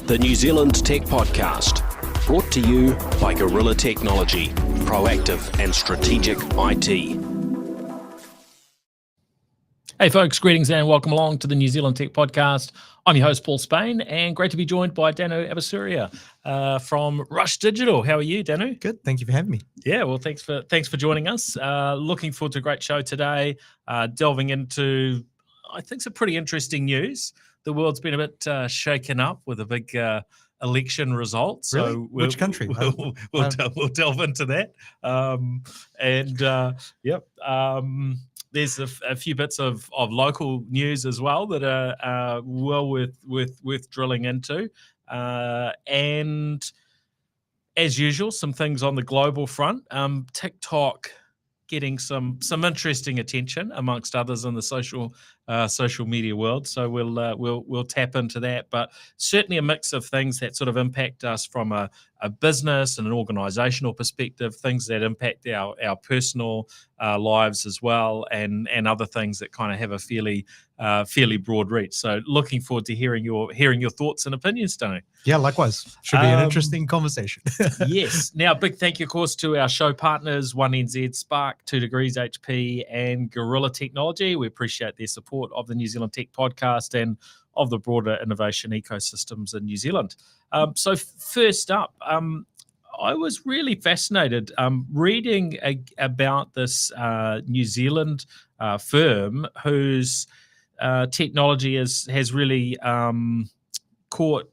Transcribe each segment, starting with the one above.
the New Zealand Tech Podcast, brought to you by Gorilla Technology, proactive and strategic IT. Hey folks, greetings and welcome along to the New Zealand Tech Podcast. I'm your host, Paul Spain, and great to be joined by Danu Abasuria from Rush Digital. How are you, Danu? Good, thank you for having me. Yeah, well, thanks for joining us. Looking forward to a great show today, delving into, I think, some pretty interesting news. The world's been a bit shaken up with a big election result. So really? Which country? We'll delve into that. There's a few bits of local news as well that are well worth drilling into. And as usual, some things on the global front. TikTok getting some interesting attention amongst others in the social media world. So we'll tap into that, but certainly a mix of things that sort of impact us from a business and an organizational perspective, things that impact our personal lives as well, and other things that kind of have a fairly broad reach. So looking forward to hearing your thoughts and opinions, Tony. Yeah, likewise. Should be an interesting conversation. Yes. Now, big thank you, of course, to our show partners, 1NZ, Spark, 2 Degrees HP, and Gorilla Technology. We appreciate their support of the New Zealand Tech Podcast and of the broader innovation ecosystems in New Zealand. So first up, I was really fascinated reading about this New Zealand firm whose technology has really caught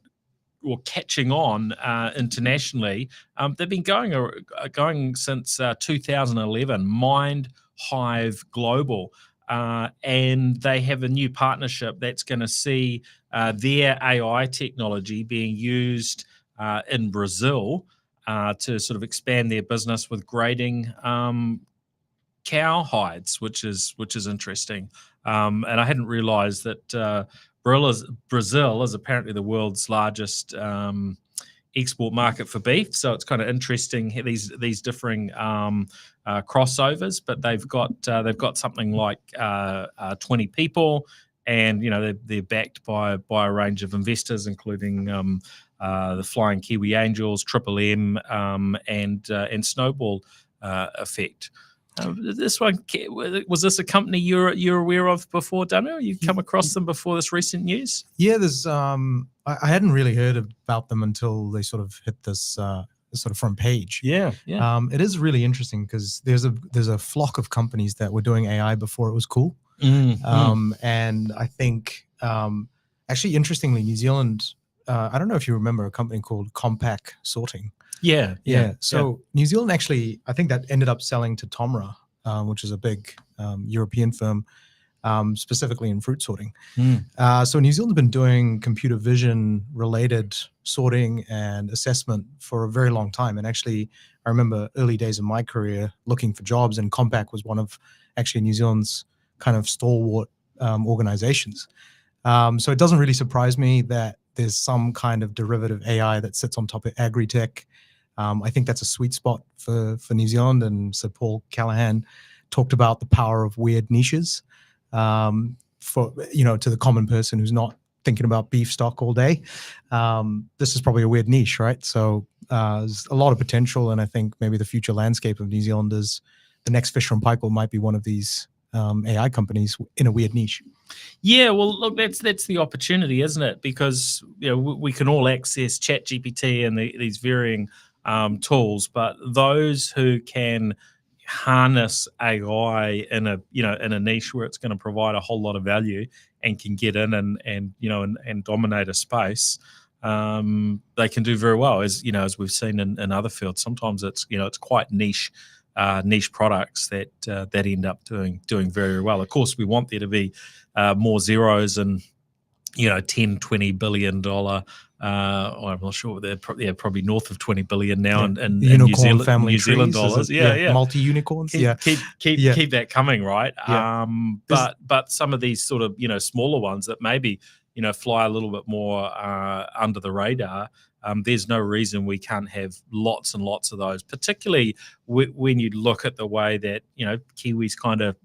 or catching on internationally. They've been going since 2011, Mind Hive Global. And they have a new partnership that's going to see their AI technology being used in Brazil to sort of expand their business with grading cow hides, which is interesting. And I hadn't realized that Brazil is apparently the world's largest export market for beef. So it's kind of interesting these differing crossovers, but they've got something like 20 people, and they're backed by a range of investors, including the Flying Kiwi Angels, Triple M, and Snowball Effect. This one, was this a company you're aware of before, Danu? You come across them before this recent news? Yeah, there's I hadn't really heard about them until they sort of hit this sort of front page. Yeah. It is really interesting because there's a flock of companies that were doing AI before it was cool. And I think actually, interestingly, New Zealand, I don't know if you remember a company called Compact Sorting. Yeah. So New Zealand actually, I think that ended up selling to Tomra, which is a big European firm, specifically in fruit sorting. So New Zealand's been doing computer vision related sorting and assessment for a very long time. And actually, I remember early days of my career looking for jobs, and Compact was one of actually New Zealand's kind of stalwart organizations. So it doesn't really surprise me that there's some kind of derivative AI that sits on top of agri-tech. I think that's a sweet spot for New Zealand, and Sir Paul Callahan talked about the power of weird niches for to the common person who's not thinking about beef stock all day. This is probably a weird niche, right? So there's a lot of potential, and I think maybe the future landscape of New Zealand is the next Fisher and Paykel might be one of these AI companies in a weird niche. Yeah, well, look, that's the opportunity, isn't it? Because we can all access ChatGPT and these varying tools, but those who can harness AI in a niche where it's going to provide a whole lot of value and can get in and dominate a space, they can do very well. As we've seen in other fields, sometimes it's quite niche products that end up doing very well. Of course, we want there to be more zeros and $10-20 billion. I'm not sure. They're probably north of 20 billion now, in New Zealand dollars. Yeah. Multi-unicorns. Keep that coming, right? Yeah. But some of these sort of smaller ones that maybe fly a little bit more under the radar. There's no reason we can't have lots and lots of those, particularly when you look at the way that Kiwis kind of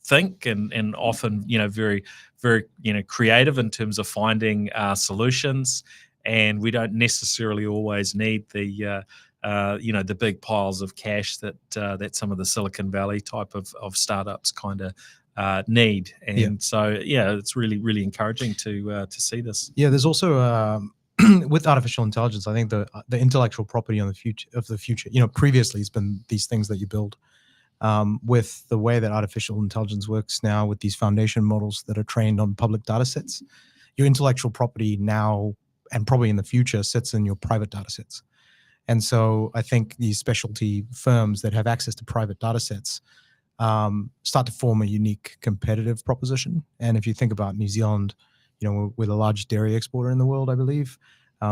think and often very very creative in terms of finding solutions. and we don't necessarily always need the the big piles of cash that some of the Silicon Valley type of startups kind of need. And so, it's really, really encouraging to see this. Yeah, there's also with artificial intelligence, I think the intellectual property on the future, previously it's been these things that you build. With the way that artificial intelligence works now, with these foundation models that are trained on public data sets, your intellectual property now and probably in the future sits in your private data sets. And so I think these specialty firms that have access to private data sets start to form a unique competitive proposition. And if you think about New Zealand, we're the largest dairy exporter in the world, I believe.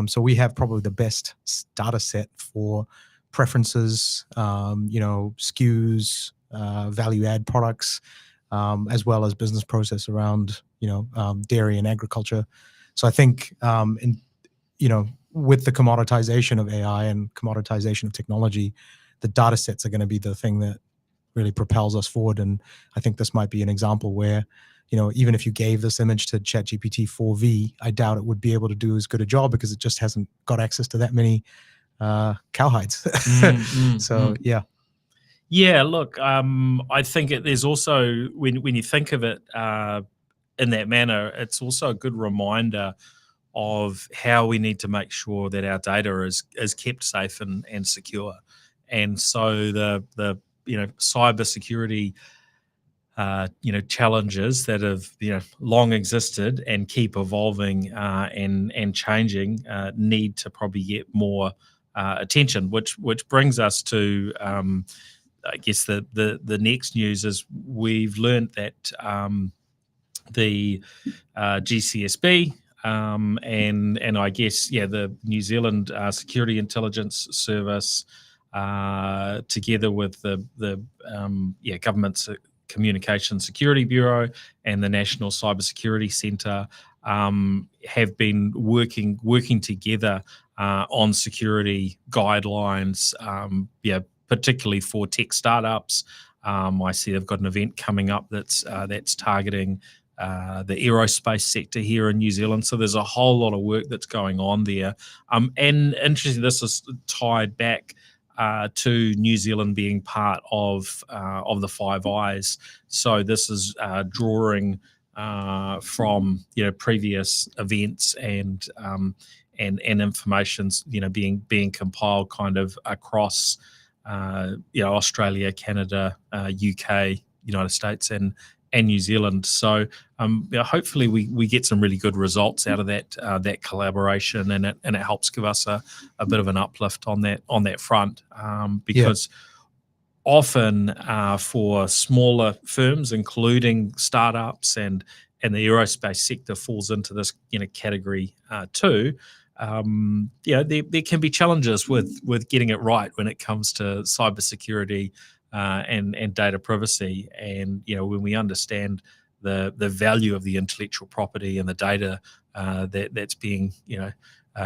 So we have probably the best data set for preferences, SKUs, value add products, as well as business process around, dairy and agriculture. So I think, with the commoditization of AI and commoditization of technology, the data sets are going to be the thing that really propels us forward. And I think this might be an example where, even if you gave this image to ChatGPT 4V, I doubt it would be able to do as good a job because it just hasn't got access to that many cowhides. Yeah. Yeah, look, I think there's also, when you think of it in that manner, it's also a good reminder of how we need to make sure that our data is kept safe and secure. And so the cybersecurity challenges that have long existed and keep evolving and changing need to probably get more attention, which brings us to I guess the next news is we've learned that the GCSB and I guess the New Zealand Security Intelligence Service together with the government's Communication Security Bureau and the National Cybersecurity Centre have been working together on security guidelines, particularly for tech startups. I see they've got an event coming up that's targeting the aerospace sector here in New Zealand. So there's a whole lot of work that's going on there. And interesting, this is tied back to New Zealand being part of the Five Eyes. So this is drawing from previous events and information's being compiled kind of across Australia, Canada, UK, United States, and New Zealand. So hopefully we get some really good results out of that collaboration, and it helps give us a bit of an uplift on that front, because often for smaller firms, including startups and the aerospace sector falls into this category too. There can be challenges with getting it right when it comes to cybersecurity and data privacy. And when we understand the value of the intellectual property and the data that's being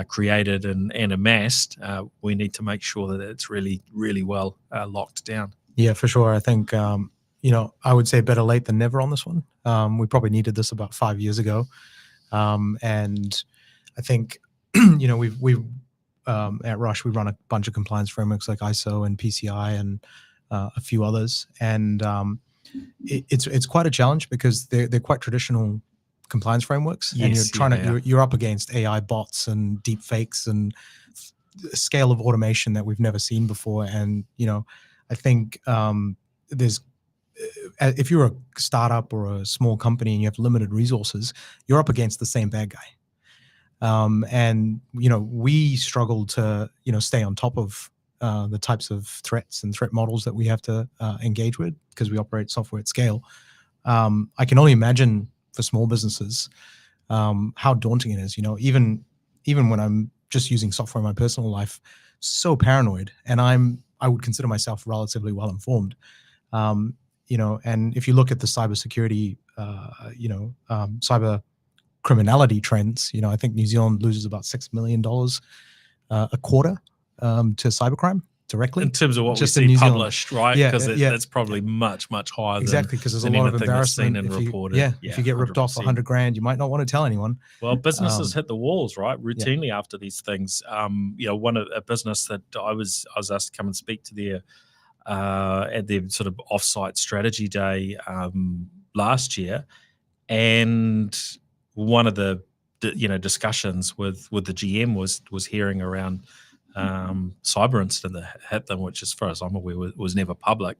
created and amassed, we need to make sure that it's really, really well locked down. Yeah, for sure. I think I would say better late than never on this one. We probably needed this about 5 years ago, and I think we've at Rush we run a bunch of compliance frameworks like ISO and PCI and a few others, and it's quite a challenge because they're quite traditional compliance frameworks, and you're up against AI bots and deep fakes and a scale of automation that we've never seen before. And I think there's if you're a startup or a small company and you have limited resources, you're up against the same bad guy. And we struggle to stay on top of the types of threats and threat models that we have to engage with because we operate software at scale. I can only imagine for small businesses how daunting it is. Even when I'm just using software in my personal life, so paranoid, and I would consider myself relatively well informed. And if you look at the cybersecurity, cyber criminality trends, I think New Zealand loses about $6 million a quarter to cybercrime. directly. In terms of what just we in see New Zealand. published, right? Yeah, Because yeah, it's probably much higher exactly, because there's a than lot of anything that's seen embarrassment. and reported. If you get ripped off 100%. 100 grand, you might not want to tell anyone. Well, businesses Um, hit the walls, right, yeah. routinely after these things. A business that I was asked to come and speak to their at their sort of offsite strategy day last year, and one of the discussions with the GM was hearing around cyber incident that hit them, which, as far as I'm aware, was never public.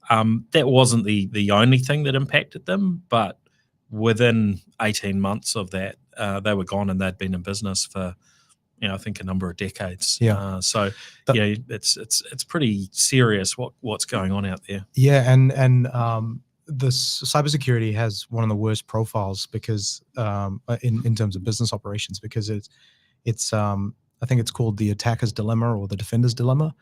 That wasn't the only thing that impacted them, but within 18 months of that, they were gone, and they'd been in business for, I think, a number of decades. Yeah. So it's pretty serious what's going on out there. Yeah, and the cybersecurity has one of the worst profiles because in terms of business operations, because it's I think it's called the attacker's dilemma or the defender's dilemma.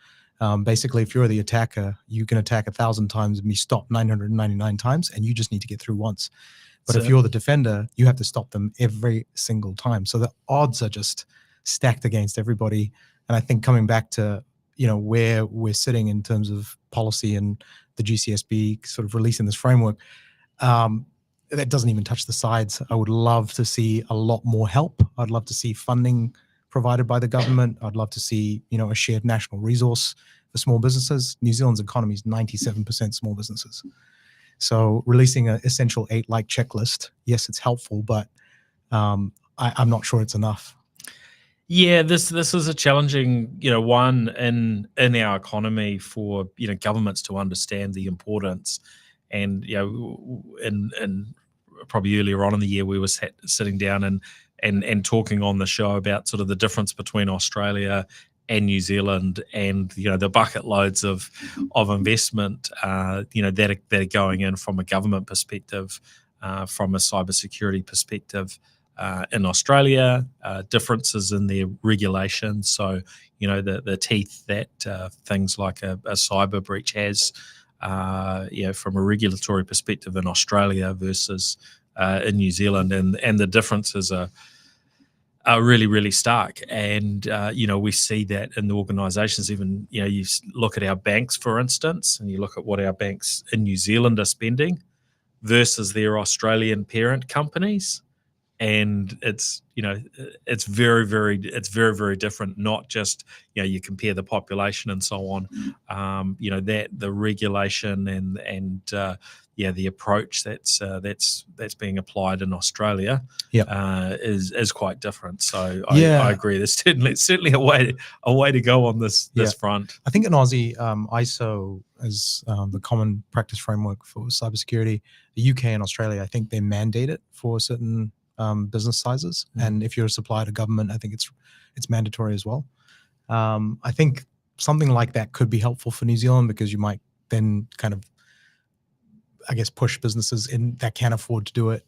Basically, if you're the attacker, you can attack 1,000 times and be stopped 999 times, and you just need to get through once. But if you're the defender, you have to stop them every single time. So the odds are just stacked against everybody. And I think coming back to where we're sitting in terms of policy and the GCSB sort of releasing this framework, that doesn't even touch the sides. I would love to see a lot more help. I'd love to see funding provided by the government. I'd love to see, a shared national resource for small businesses. New Zealand's economy is 97% small businesses. So releasing an Essential 8-like checklist, yes, it's helpful, but I'm not sure it's enough. Yeah, this is a challenging, one in our economy for governments to understand the importance, and and probably earlier on in the year we were sitting down and talking on the show about sort of the difference between Australia and New Zealand, and the bucket loads of investment that are going in from a government perspective, from a cybersecurity perspective. In Australia, differences in their regulations. So, the teeth that things like a cyber breach has, from a regulatory perspective in Australia versus in New Zealand, and the differences are really, really stark. And, we see that in the organisations. Even, you look at our banks, for instance, and you look at what our banks in New Zealand are spending versus their Australian parent companies. And it's very, very different. Not just you compare the population and so on. That the regulation and the approach that's being applied in Australia is quite different. So I agree. There's certainly a way to go on this front. I think in Aussie, ISO is the common practice framework for cybersecurity. The UK and Australia, I think they mandate it for certain business sizes, and if you're a supplier to government, I think it's mandatory as well. I think something like that could be helpful for New Zealand, because you might then kind of, I guess, push businesses in that can't afford to do it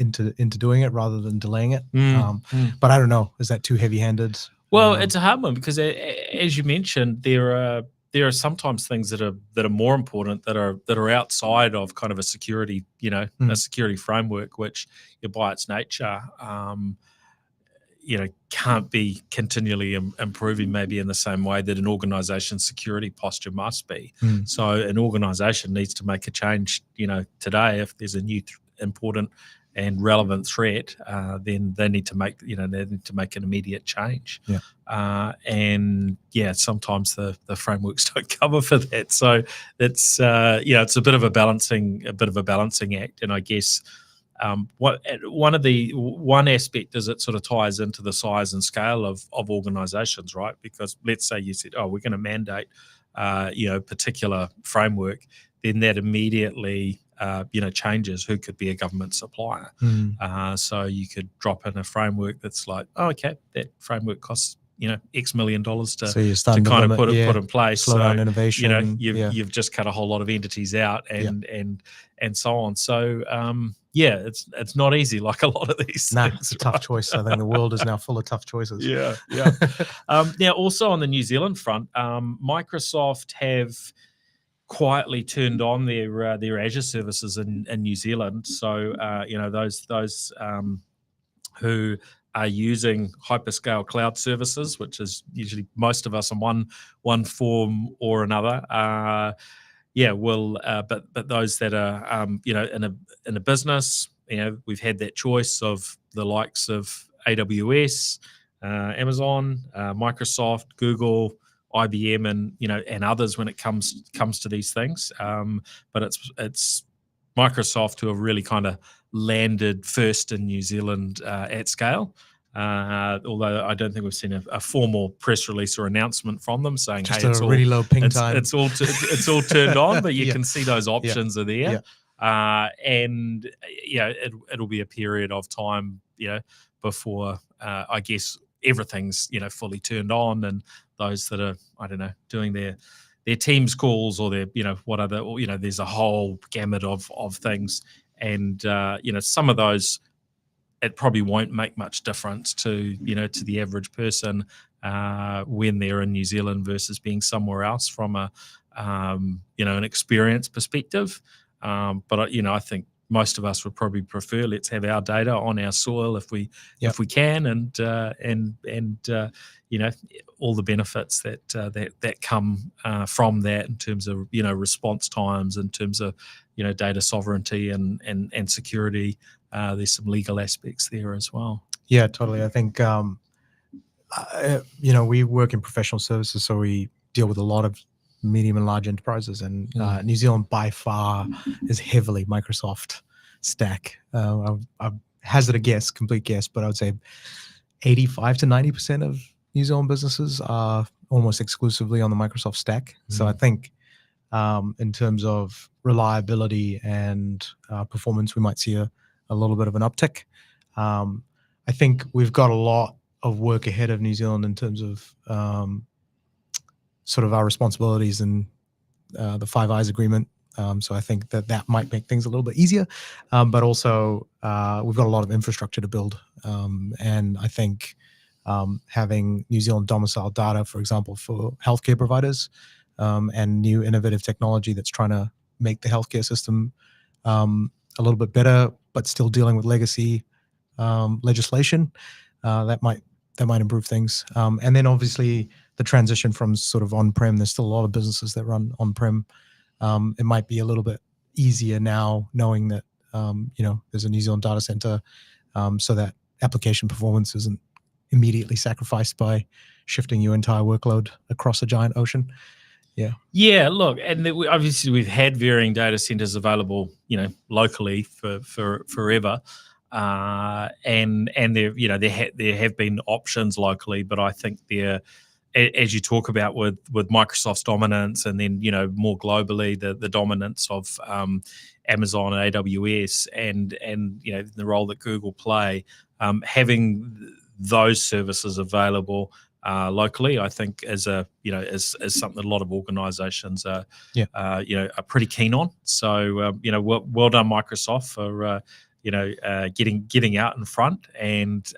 into doing it rather than delaying it. But I don't know, is that too heavy-handed? Well, it's a hard one, because as you mentioned, there are sometimes things that are more important, that are outside of kind of a security, a security framework, which by its nature, can't be continually improving maybe in the same way that an organization's security posture must be. So an organization needs to make a change, today. If there's a new important and relevant threat, then they need to make an immediate change. And sometimes the frameworks don't cover for that. So it's it's a bit of a balancing act. And I guess one aspect is it sort of ties into the size and scale of organizations, right? Because let's say you said, we're going to mandate particular framework, then that immediately changes who could be a government supplier. So you could drop in a framework that's like, that framework costs X million dollars to kind of put in place. Slow down innovation. You've just cut a whole lot of entities out and so on. So it's not easy, like a lot of these things. It's a tough choice. I think the world is now full of tough choices. Now, also on the New Zealand front, Microsoft have quietly turned on their Azure services in New Zealand. So those who are using hyperscale cloud services, which is usually most of us in one form or another. But those that are in a business, we've had that choice of the likes of AWS, Amazon, Microsoft, Google, IBM, and others when it comes to these things. But it's Microsoft who have really kind of landed first in New Zealand at scale. Although I don't think we've seen a formal press release or announcement from them saying, Just "Hey, it's really low ping it's, time. it's all turned on," but you can see those options are there. And it'll be a period of time, before I guess everything's fully turned on, and those that are, I don't know, doing their Teams calls or their what other, or there's a whole gamut of things, and some of those, it probably won't make much difference to the average person when they're in New Zealand versus being somewhere else from an experience perspective. But I think most of us would probably prefer, let's have our data on our soil if we can, and all the benefits that come from that in terms of response times, in terms of data sovereignty and security. There's some legal aspects there as well. Yeah, totally. I think we work in professional services, so we deal with a lot of medium and large enterprises, and New Zealand by far is heavily Microsoft stack. I hazard a guess, complete guess, but I would say 85 to 90% of New Zealand businesses are almost exclusively on the Microsoft stack. So I think in terms of reliability and performance, we might see a little bit of an uptick. I think we've got a lot of work ahead of New Zealand in terms of sort of our responsibilities and the Five Eyes Agreement. So I think that might make things a little bit easier, but also we've got a lot of infrastructure to build. And I think having New Zealand domiciled data, for example, for healthcare providers, and new innovative technology that's trying to make the healthcare system a little bit better, but still dealing with legacy legislation, that might improve things. And then obviously the transition from sort of on-prem, there's still a lot of businesses that run on-prem. It might be a little bit easier now knowing that, there's a New Zealand data center, so that application performance isn't immediately sacrificed by shifting your entire workload across a giant ocean. Yeah, look, and obviously we've had varying data centers available, locally for forever. And there have been options locally, but I think as you talk about with Microsoft's dominance, and then more globally the dominance of Amazon and AWS, and the role that Google play, having those services available locally, I think is something that a lot of organizations are pretty keen on. So well done Microsoft for getting out in front. And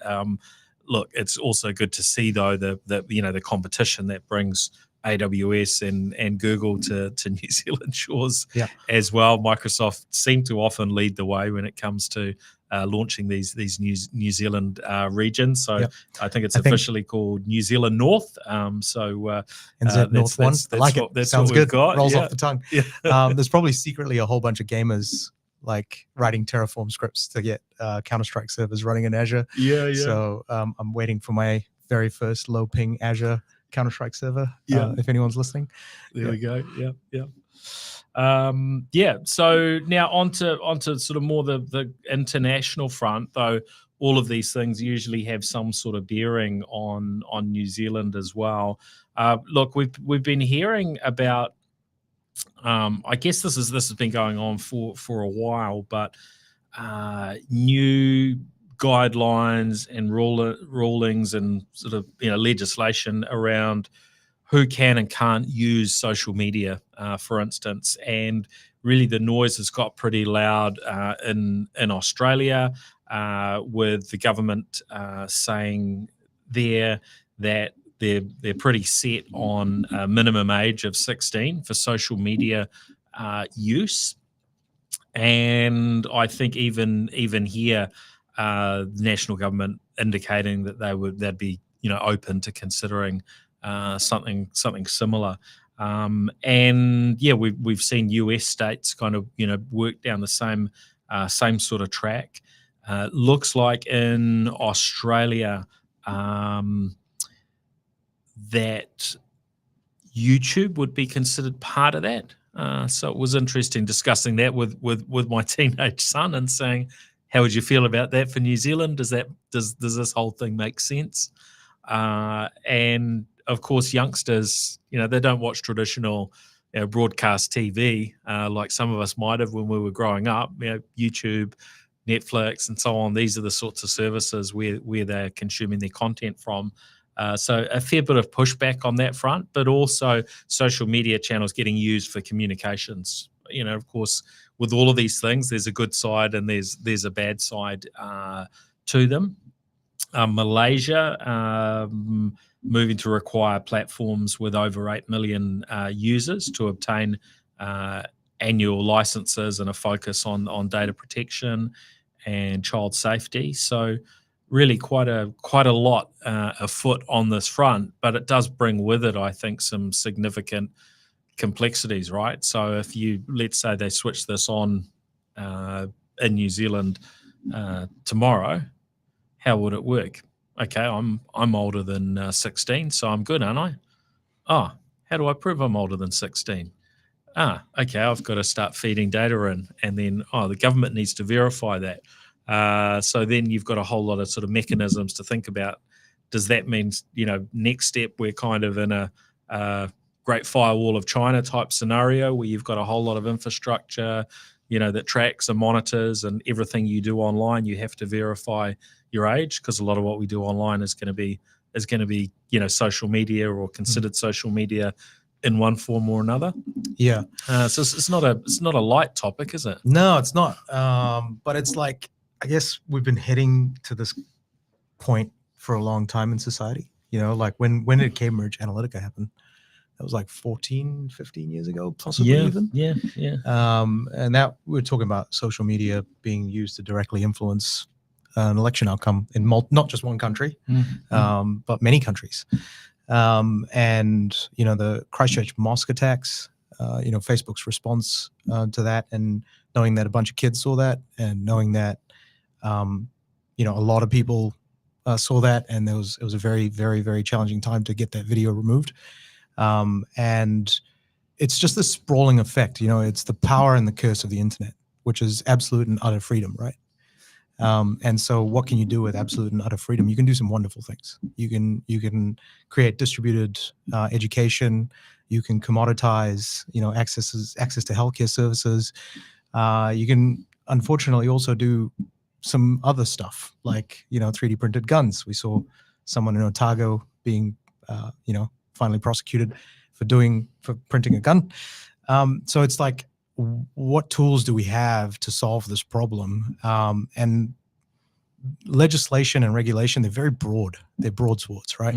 look, it's also good to see though the competition that brings AWS and Google to New Zealand shores as well. Microsoft seem to often lead the way when it comes to launching these New Zealand regions. So I think it's officially called New Zealand North. NZ North One. I like it. That's sounds good. Got. Rolls off the tongue. There's probably secretly a whole bunch of gamers like writing Terraform scripts to get Counter-Strike servers running in Azure. So I'm waiting for my very first low ping Azure Counter-Strike server. If anyone's listening. There we go. So now onto sort of more the international front, though. All of these things usually have some sort of bearing on New Zealand as well. Look, we've been hearing about. I guess this has been going on for a while, but new guidelines and rulings and sort of legislation around who can and can't use social media, for instance. And really the noise has got pretty loud in Australia, with the government saying there that they're pretty set on a minimum age of 16 for social media use. And I think even here, the national government indicating that they'd be open to considering something similar. And yeah, we've seen US states kind of work down the same sort of track. Looks like in Australia that YouTube would be considered part of that. So it was interesting discussing that with my teenage son and saying, how would you feel about that for New Zealand? Does this whole thing make sense? And of course, youngsters, they don't watch traditional broadcast TV like some of us might have when we were growing up. YouTube, Netflix, and so on. These are the sorts of services where they're consuming their content from. So a fair bit of pushback on that front, but also social media channels getting used for communications. Of course, with all of these things, there's a good side and there's a bad side to them. Malaysia moving to require platforms with over 8 million users to obtain annual licenses and a focus on data protection and child safety. So really quite a lot afoot on this front, but it does bring with it, I think, some significant complexities, right? So if let's say they switch this on in New Zealand tomorrow, how would it work? Okay, I'm older than 16, so I'm good, aren't I? Oh, how do I prove I'm older than 16? Okay, I've got to start feeding data in, and then the government needs to verify that. So then you've got a whole lot of sort of mechanisms to think about. Does that mean, next step we're kind of in a Great Firewall of China type scenario where you've got a whole lot of infrastructure, that tracks and monitors, and everything you do online, you have to verify your age, because a lot of what we do online is going to be social media or considered social media in one form or another. Yeah. So it's not a light topic, is it? No, it's not. But it's like, I guess we've been heading to this point for a long time in society. Like when did Cambridge Analytica happen? That was like 14, 15 years ago, possibly even. Yeah. And that we're talking about social media being used to directly influence an election outcome in not just one country, but many countries. And the Christchurch mosque attacks, Facebook's response to that, and knowing that a bunch of kids saw that, and knowing that a lot of people saw that, and it was a very, very, very challenging time to get that video removed. And it's just this sprawling effect. It's the power and the curse of the internet, which is absolute and utter freedom, right? And so what can you do with absolute and utter freedom? You can do some wonderful things. You can create distributed education. You can commoditize, access to healthcare services. You can unfortunately also do some other stuff like, 3D printed guns. We saw someone in Otago being, finally prosecuted for printing a gun. So it's like, what tools do we have to solve this problem? And legislation and regulation, they're very broad. They're broad swords, right?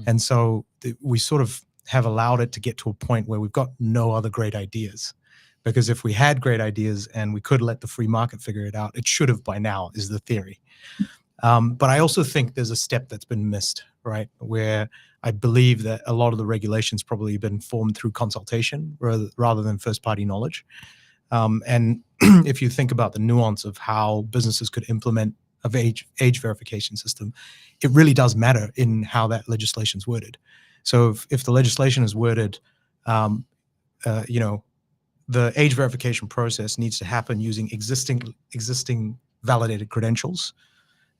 And so we sort of have allowed it to get to a point where we've got no other great ideas. Because if we had great ideas and we could let the free market figure it out, it should have by now, is the theory. But I also think there's a step that's been missed, right? Where I believe that a lot of the regulations probably been formed through consultation rather than first-party knowledge. And if you think about the nuance of how businesses could implement an age verification system, it really does matter in how that legislation is worded. So if the legislation is worded, the age verification process needs to happen using existing validated credentials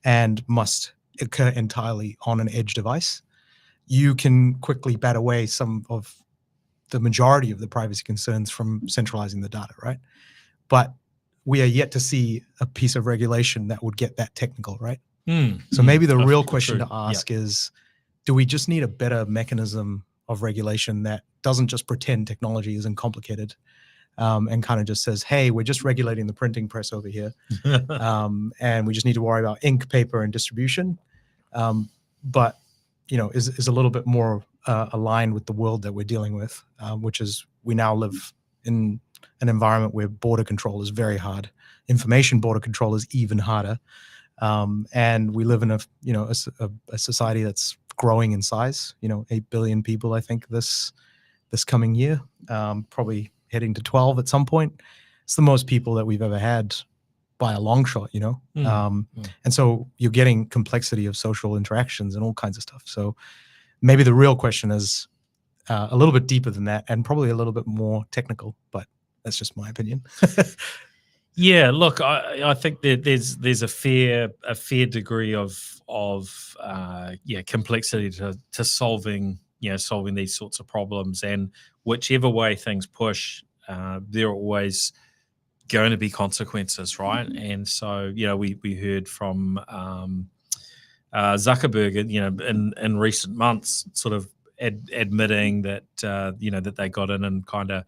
and must occur entirely on an edge device, you can quickly bat away some of the majority of the privacy concerns from centralizing the data, right? But we are yet to see a piece of regulation that would get that technical, right? So maybe the real question to ask is, do we just need a better mechanism of regulation that doesn't just pretend technology isn't complicated, and kind of just says, hey, we're just regulating the printing press over here, and we just need to worry about ink, paper, and distribution, but is a little bit more aligned with the world that we're dealing with, which is we now live in an environment where border control is very hard. Information border control is even harder. and we live in a society that's growing in size. 8 billion people, I think, this coming year, probably heading to 12 at some point. It's the most people that we've ever had by a long shot, and so you're getting complexity of social interactions and all kinds of stuff. So maybe the real question is a little bit deeper than that, and probably a little bit more technical, but that's just my opinion. Yeah, look, I think that there's a fair degree of complexity to solving these sorts of problems, and whichever way things push, there are always going to be consequences, right? And so we heard from Zuckerberg, in recent months, sort of admitting that that they got in and kind of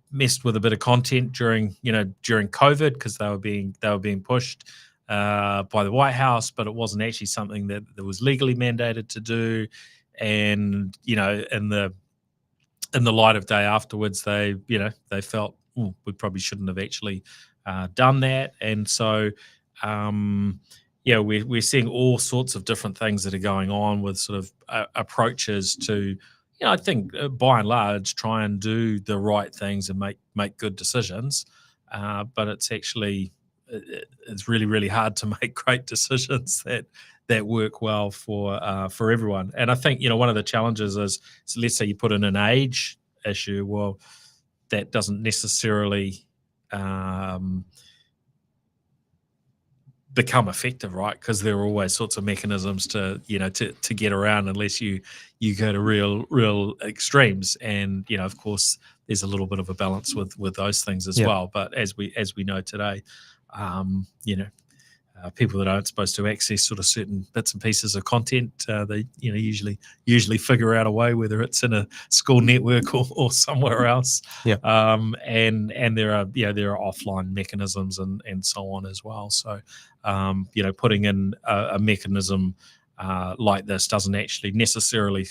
messed with a bit of content during COVID, because they were being pushed by the White House, but it wasn't actually something that was legally mandated to do. And in the light of day afterwards, they felt we probably shouldn't have actually done that. And so we're seeing all sorts of different things that are going on with sort of approaches to, I think, by and large, try and do the right things and make good decisions. But it's actually it's really, really hard to make great decisions that work well for everyone. And I think one of the challenges is, so let's say you put in an age issue. Well, that doesn't necessarily become effective, right? Because there are always sorts of mechanisms to get around, unless you go to real extremes. And of course, there's a little bit of a balance with those things as well. But as we know today, people that aren't supposed to access sort of certain bits and pieces of content, they usually figure out a way, whether it's in a school network or somewhere else. And there are offline mechanisms and so on as well. So putting in a mechanism like this doesn't actually necessarily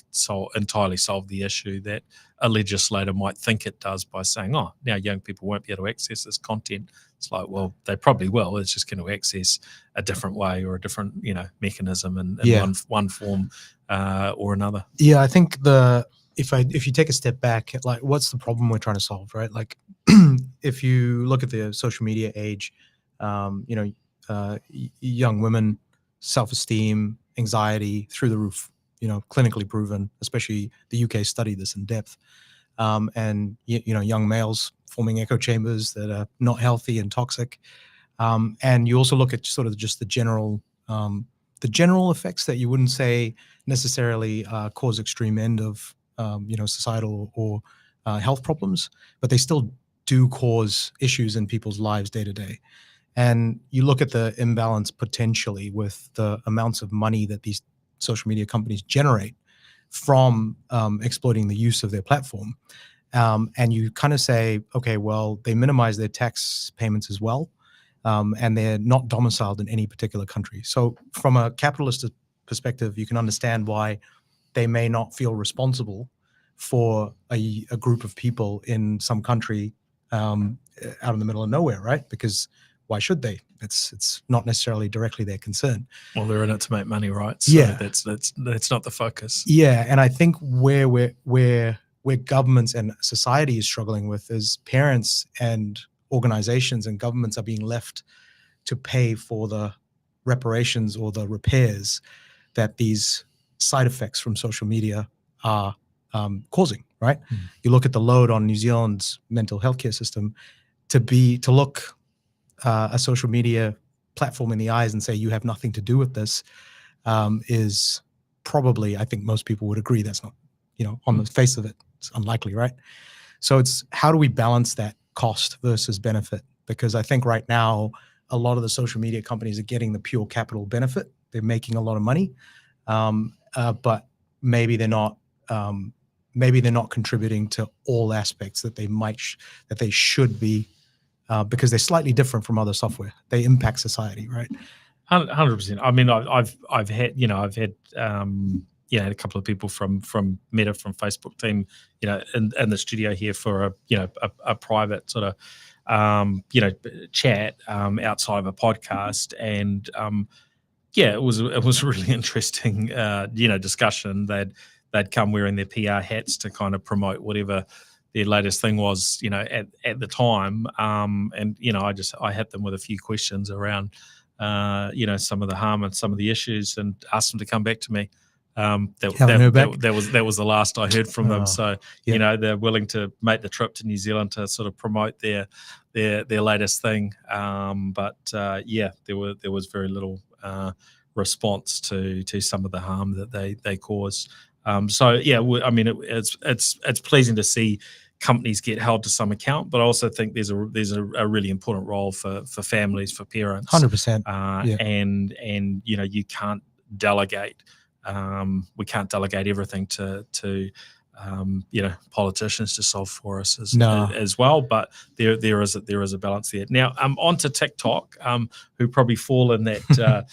entirely solve the issue that a legislator might think it does, by saying, oh, now young people won't be able to access this content. It's like, well, they probably will. It's just going to access a different way or a different mechanism in one form or another. Yeah, I think if you take a step back, like, what's the problem we're trying to solve, right? Like, if you look at the social media age, young women, self-esteem, anxiety through the roof, clinically proven, especially the UK studied this in depth. And young males forming echo chambers that are not healthy and toxic. And you also look at sort of just the general effects that you wouldn't say necessarily cause extreme end of societal or health problems, but they still do cause issues in people's lives day to day. And you look at the imbalance potentially with the amounts of money that these social media companies generate from exploiting the use of their platform. And you kind of say, okay, well, they minimize their tax payments as well. And they're not domiciled in any particular country. So from a capitalist perspective, you can understand why they may not feel responsible for a group of people in some country out in the middle of nowhere, right? Because why should they? It's not necessarily directly their concern. Well, they're in it to make money, right? So that's not the focus. Yeah, and I think where governments and society is struggling with is parents and organizations and governments are being left to pay for the reparations or the repairs that these side effects from social media are causing, right? You look at the load on New Zealand's mental health care system to look a social media platform in the eyes and say you have nothing to do with this is probably, I think most people would agree, that's not, on the face of it, it's unlikely, right? So it's, how do we balance that cost versus benefit? Because I think right now a lot of the social media companies are getting the pure capital benefit. They're making a lot of money, but maybe they're not contributing to all aspects that they should be. Because they're slightly different from other software. They impact society, right? 100%. I mean, I've had a couple of people from Meta, from Facebook team, in the studio here for a private sort of chat outside of a podcast, and it was a really interesting discussion. They'd come wearing their PR hats to kind of promote whatever their latest thing was, at the time. And I hit them with a few questions around some of the harm and some of the issues, and asked them to come back to me. That was the last I heard from them. So they're willing to make the trip to New Zealand to sort of promote their latest thing. But there was very little response to some of the harm that they cause. It's pleasing to see companies get held to some account, but I also think there's a really important role for families, for parents. 100%. And you can't delegate. We can't delegate everything to politicians to solve for us as well. But there is a balance there. Now, onto TikTok, who probably fall in that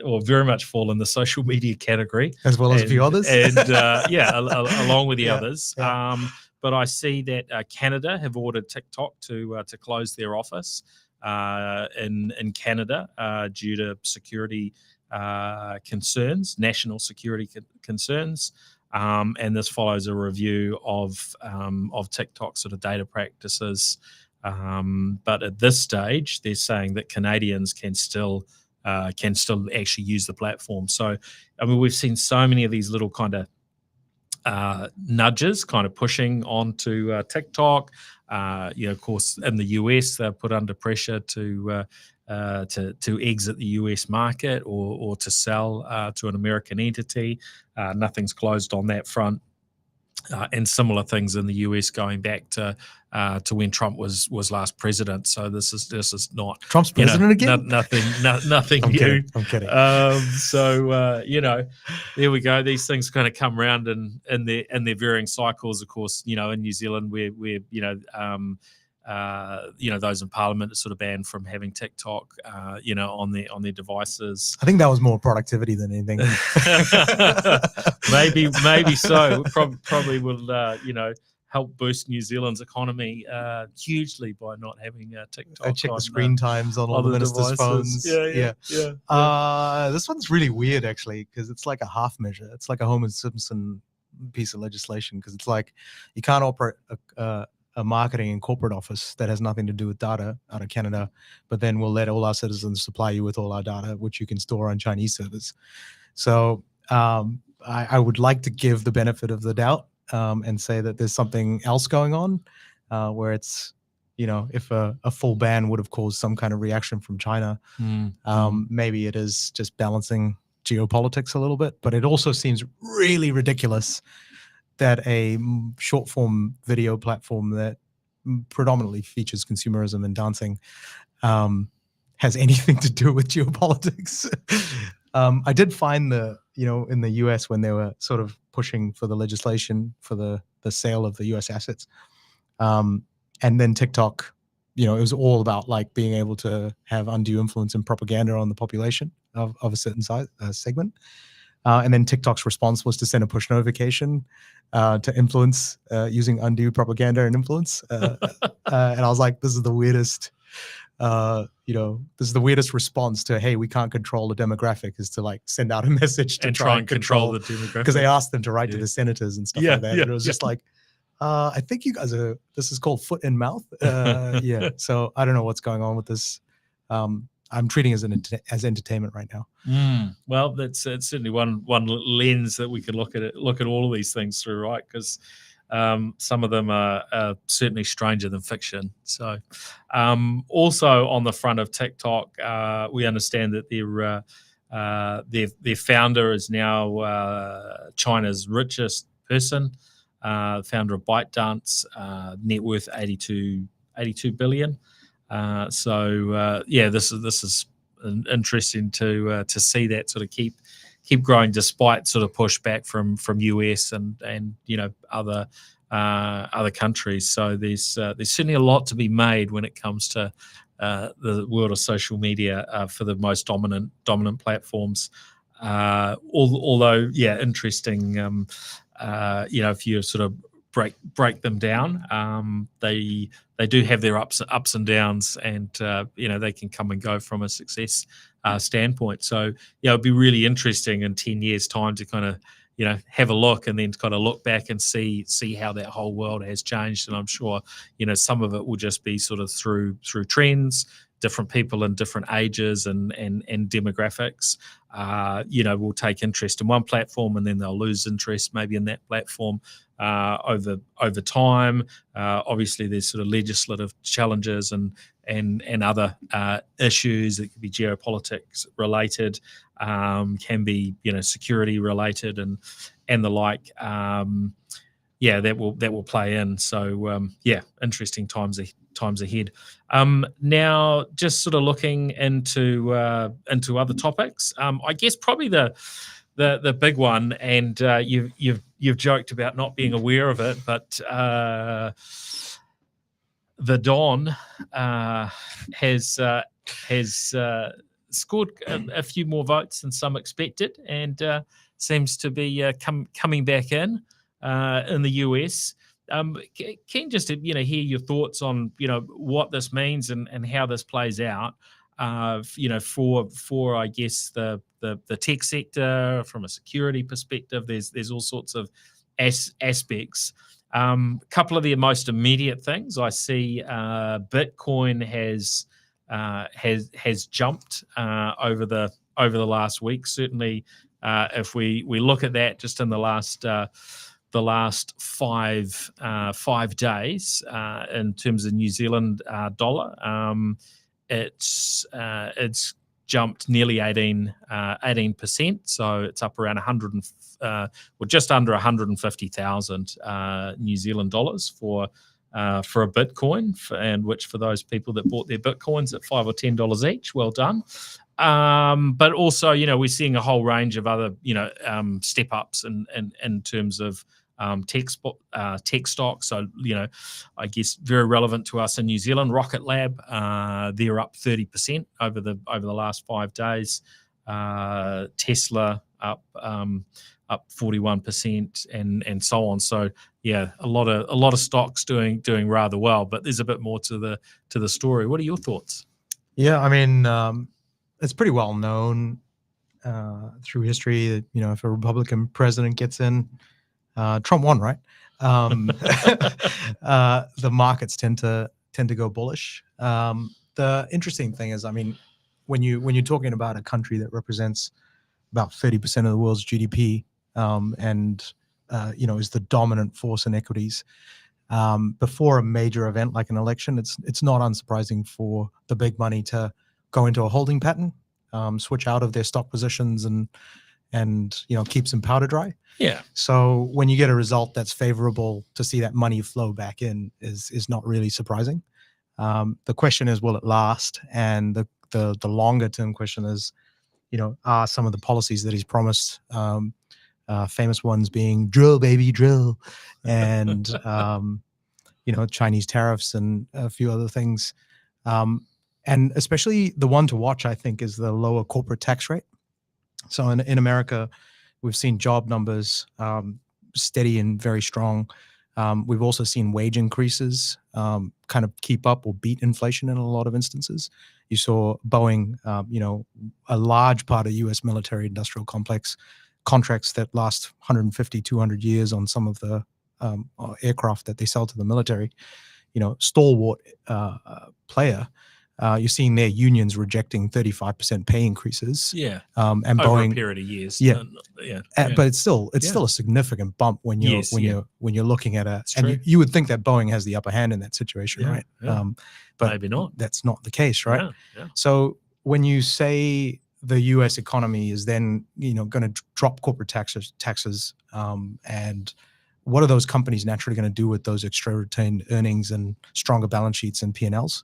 or very much fall in the social media category, as well as a few others, and along with the others. Yeah. But I see that Canada have ordered TikTok to close their office in Canada due to security concerns, national security concerns. And this follows a review of TikTok sort of data practices. But at this stage, they're saying that Canadians can still actually use the platform. So, we've seen so many of these little kind of nudges kind of pushing onto TikTok. Of course, in the US, they're put under pressure to exit the US market or to sell to an American entity. Nothing's closed on that front. And similar things in the US going back to when Trump was last president. So this is not Trump's president again. Nothing I'm new. I'm kidding. There we go. These things kind of come around in their varying cycles. Of course, in New Zealand, we're those in Parliament are sort of banned from having TikTok, on their devices. I think that was more productivity than anything. maybe so. Probably will, help boost New Zealand's economy hugely by not having TikTok. I check the screen times on all the ministers' phones. Yeah. This one's really weird, actually, because it's like a half measure. It's like a Homer Simpson piece of legislation, because it's like you can't operate a marketing and corporate office that has nothing to do with data out of Canada, but then we'll let all our citizens supply you with all our data, which you can store on Chinese servers. So I would like to give the benefit of the doubt and say that there's something else going on where it's, if a full ban would have caused some kind of reaction from China, maybe it is just balancing geopolitics a little bit. But it also seems really ridiculous that a short form video platform that predominantly features consumerism and dancing has anything to do with geopolitics. I did find in the US, when they were sort of pushing for the legislation for the sale of the US assets, and then TikTok, it was all about like being able to have undue influence and propaganda on the population of a certain size segment. And then TikTok's response was to send a push notification to influence using undue propaganda and influence. And I was like, this is the weirdest, response to, hey, we can't control the demographic, is to like send out a message to try and control the demographic. Because they asked them to write to the senators and stuff like that. And it was just like, I think you guys this is called foot and mouth. So I don't know what's going on with this. I'm treating it as entertainment right now. Well, it's certainly one lens that we could look at all of these things through, right? Because some of them are certainly stranger than fiction. So, also on the front of TikTok, we understand that their founder is now China's richest person, founder of ByteDance, net worth 82 billion. This is interesting to see that sort of keep growing despite sort of pushback from US and other countries. So there's certainly a lot to be made when it comes to the world of social media for the most dominant platforms. Although interesting. If you're sort of break them down. They do have their ups and downs, and they can come and go from a success standpoint. So it'd be really interesting in 10 years' time to kind of have a look and then kind of look back and see how that whole world has changed. And I'm sure some of it will just be sort of through trends, different people in different ages and demographics, will take interest in one platform and then they'll lose interest maybe in that platform over time. Obviously, there's sort of legislative challenges and other issues that could be geopolitics related, can be security related and the like. That will play in. So interesting times ahead. Now, just sort of looking into other topics. I guess probably the big one, and you've joked about not being aware of it, but the Don has scored a few more votes than some expected, and seems to be coming back in the US. Keen just to hear your thoughts on what this means and how this plays out. For I guess the tech sector from a security perspective. There's all sorts of aspects. A couple of the most immediate things I see, Bitcoin has jumped over the last week. Certainly, if we look at that just in the last 5 days in terms of New Zealand dollar, it's jumped nearly 18%. So it's up around just under 150,000 New Zealand dollars for a Bitcoin, and which for those people that bought their Bitcoins at $5 or $10 each, well done. But also, we're seeing a whole range of other, step ups in terms of tech stocks. So, I guess very relevant to us in New Zealand, Rocket Lab, they're up 30% over the last 5 days. Tesla up 41% and so on. So a lot of stocks doing rather well, but there's a bit more to the story. What are your thoughts? Yeah, I mean, it's pretty well known through history that if a Republican president gets in, Trump won, right? The markets tend to go bullish. The interesting thing is, I mean, when you're talking about a country that represents about 30% of the world's GDP, and is the dominant force in equities, before a major event like an election, it's not unsurprising for the big money to go into a holding pattern, switch out of their stock positions and keep some powder dry. Yeah. So when you get a result that's favorable, to see that money flow back in is not really surprising. The question is, will it last? And the longer term question is, are some of the policies that he's promised, famous ones being drill baby drill, and Chinese tariffs and a few other things, and especially the one to watch, I think, is the lower corporate tax rate. So in America, we've seen job numbers steady and very strong. We've also seen wage increases kind of keep up or beat inflation in a lot of instances. You saw Boeing, a large part of U.S. military industrial complex contracts that last 150, 200 years on some of the aircraft that they sell to the military, stalwart player. You're seeing their unions rejecting 35% pay increases. Yeah, and over Boeing, a period of years. Yeah, yeah. But it's still a significant bump when you're looking at you would think that Boeing has the upper hand in that situation, right? Yeah. But maybe not. That's not the case, right? Yeah. So when you say the U.S. economy is then going to drop corporate taxes, and what are those companies naturally going to do with those extra retained earnings and stronger balance sheets and P&Ls?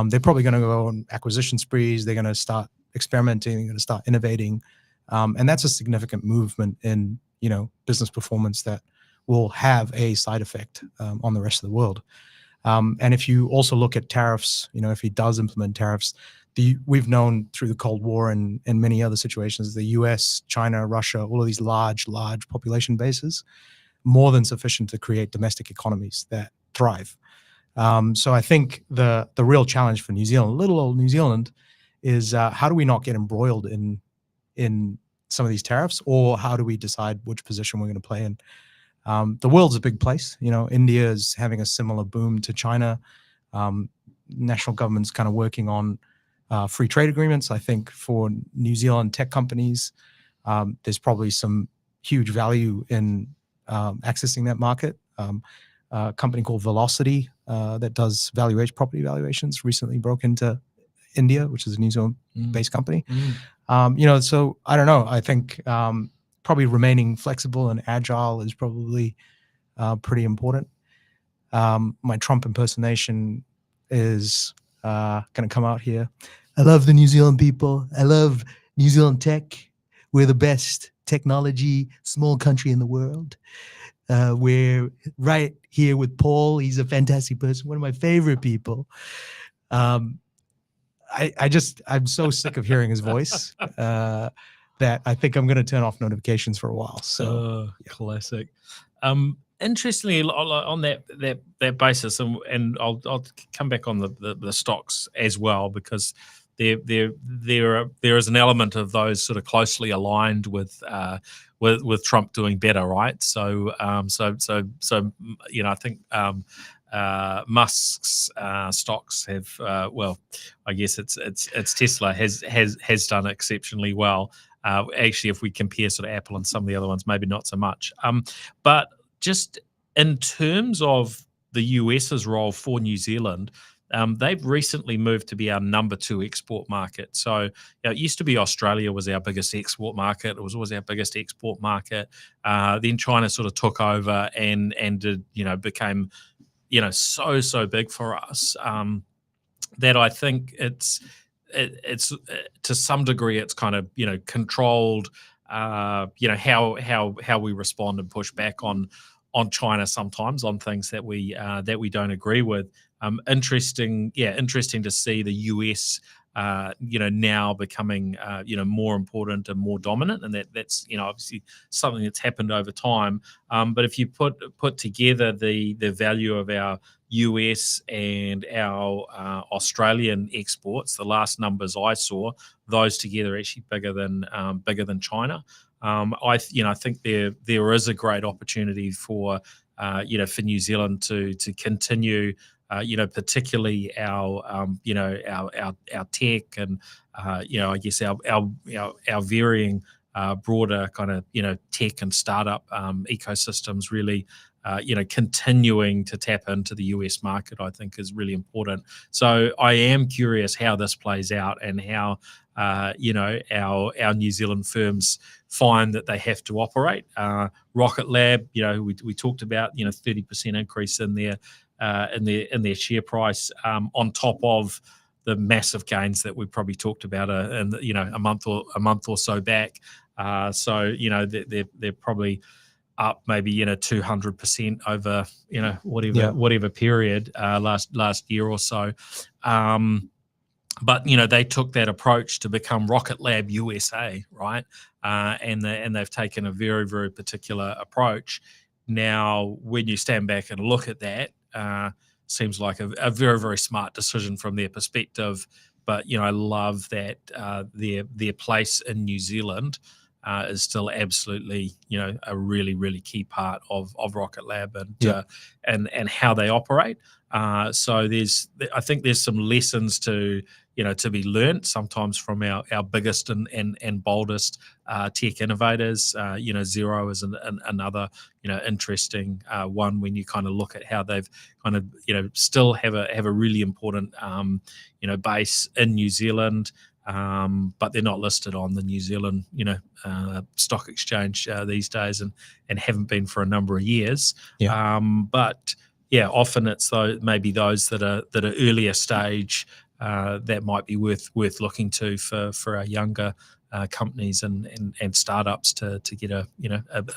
They're probably going to go on acquisition sprees. They're going to start experimenting. They're going to start innovating, and that's a significant movement in business performance that will have a side effect on the rest of the world. And if you also look at tariffs, if he does implement tariffs, we've known through the Cold War and many other situations, the U.S., China, Russia, all of these large population bases, more than sufficient to create domestic economies that thrive. So I think the real challenge for New Zealand, little old New Zealand, is how do we not get embroiled in some of these tariffs, or how do we decide which position we're going to play in? The world's a big place. India is having a similar boom to China. National government's kind of working on free trade agreements. I think for New Zealand tech companies, there's probably some huge value in accessing that market. A company called Velocity that does property valuations recently broke into India, which is a New Zealand-based company. So I don't know. I think probably remaining flexible and agile is probably pretty important. My Trump impersonation is going to come out here. I love the New Zealand people. I love New Zealand tech. We're the best technology small country in the world. We're right here with Paul. He's a fantastic person, one of my favorite people. I'm so sick of hearing his voice that I think I'm going to turn off notifications for a while. So classic. Interestingly, on that basis, and I'll come back on the stocks as well, because there is an element of those sort of closely aligned with Trump doing better, right? So I think Musk's stocks have I guess it's Tesla has done exceptionally well. Actually, if we compare sort of Apple and some of the other ones, maybe not so much. But just in terms of the US's role for New Zealand, they've recently moved to be our number 2 export market. So it used to be Australia was our biggest export market. It was always our biggest export market. Then China sort of took over and became so big for us that I think it's to some degree it's kind of controlled how we respond and push back on China sometimes on things that we don't agree with. Interesting to see the US now becoming more important and more dominant, and that's obviously something that's happened over time. But if you put together the value of our US and our Australian exports, the last numbers I saw, those together are actually bigger than China. I think there is a great opportunity for New Zealand to continue. Particularly our tech and I guess our varying broader kind of tech and startup ecosystems really continuing to tap into the US market, I think is really important. So I am curious how this plays out and how our New Zealand firms find that they have to operate. Rocket Lab, we talked about 30% increase in their share price on top of the massive gains that we probably talked about a month or so back. So they're probably up maybe 200% over whatever period last year or so. But they took that approach to become Rocket Lab USA, right? And they've taken a very, very particular approach. Now, when you stand back and look at that, seems like a very, very smart decision from their perspective. But I love that their place in New Zealand is still absolutely a really, really key part of Rocket Lab and how they operate. So I think there's some lessons to be learnt sometimes from our biggest and boldest tech innovators. Xero is another interesting one when you kind of look at how they've kind of still have a really important base in New Zealand. But they're not listed on the New Zealand, stock exchange these days, and haven't been for a number of years. But often it's maybe those that are earlier stage that might be worth looking to for our younger companies and startups to get a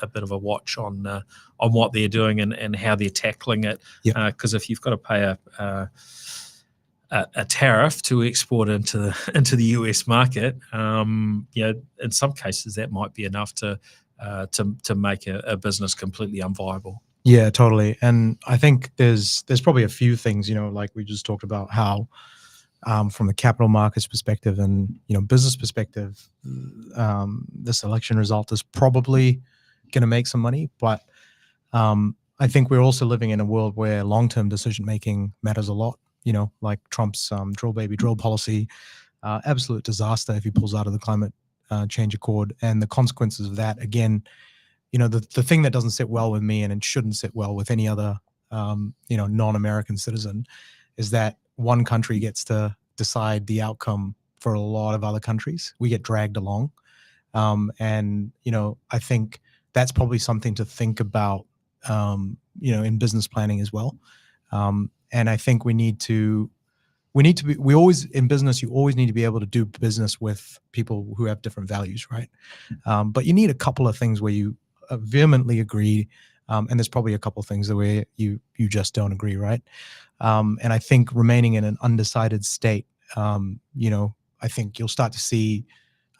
bit of a watch on what they're doing and how they're tackling it. Because if you've got to pay a tariff to export into the US market, in some cases that might be enough to to make a business completely unviable. Yeah, totally. And I think there's probably a few things, like we just talked about how, from the capital markets perspective and, business perspective, this election result is probably going to make some money. But I think we're also living in a world where long-term decision-making matters a lot, like Trump's drill baby drill policy, absolute disaster if he pulls out of the climate change accord, and the consequences of that, again, the thing that doesn't sit well with me, and it shouldn't sit well with any other, non-American citizen, is that one country gets to decide the outcome for a lot of other countries. We get dragged along. And, I think that's probably something to think about, in business planning as well. And I think we always, in business, you always need to be able to do business with people who have different values, right? But you need a couple of things where you vehemently agree, and there's probably a couple of things where you just don't agree, right? And I think remaining in an undecided state, I think you'll start to see,